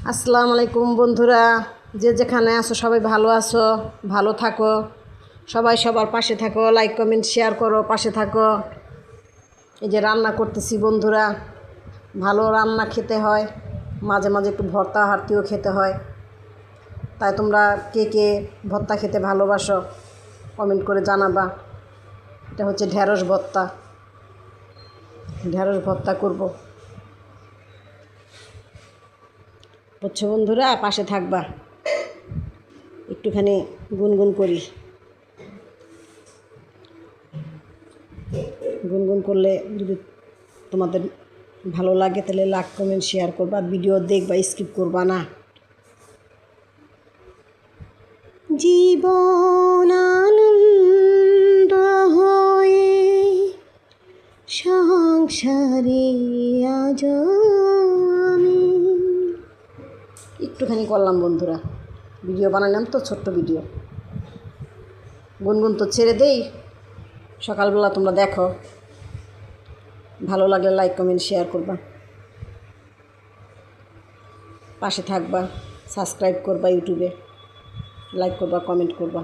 আসসালামু আলাইকুম বন্ধুরা, যে যেখানে আছো সবাই ভালো আছো, ভালো থাকো। সবাই সবার পাশে থাকো, লাইক কমেন্ট শেয়ার করো, পাশে থাকো। এই যে রান্না করতেছি বন্ধুরা, ভালো রান্না খেতে হয়, মাঝে মাঝে একটু ভর্তা হাঁটিও খেতে হয়। তাই তোমরা কে কে ভর্তা খেতে ভালোবাসো কমেন্ট করে জানাবা। এটা হচ্ছে ঢেঁড়স ভর্তা, ঢেঁড়স ভর্তা করব। বুঝছো বন্ধুরা, পাশে থাকবা। একটুখানি গুনগুন করি, গুনগুন করলে যদি তোমাদের ভালো লাগে তাহলে লাইক কমেন্ট শেয়ার করবা, ভিডিও দেখবা, স্কিপ করবা না। জীবন আনন্দ হয়ে সংসারে আজ আমি একটুখানি করলাম বন্ধুরা, ভিডিও বানালাম তো, ছোট্ট ভিডিও। গুনগুন তো ছেড়ে দেই, সকালবেলা তোমরা দেখো, ভালো লাগলে লাইক কমেন্ট শেয়ার করবা, পাশে থাকবা, সাবস্ক্রাইব করবা, ইউটিউবে লাইক করবা, কমেন্ট করবা।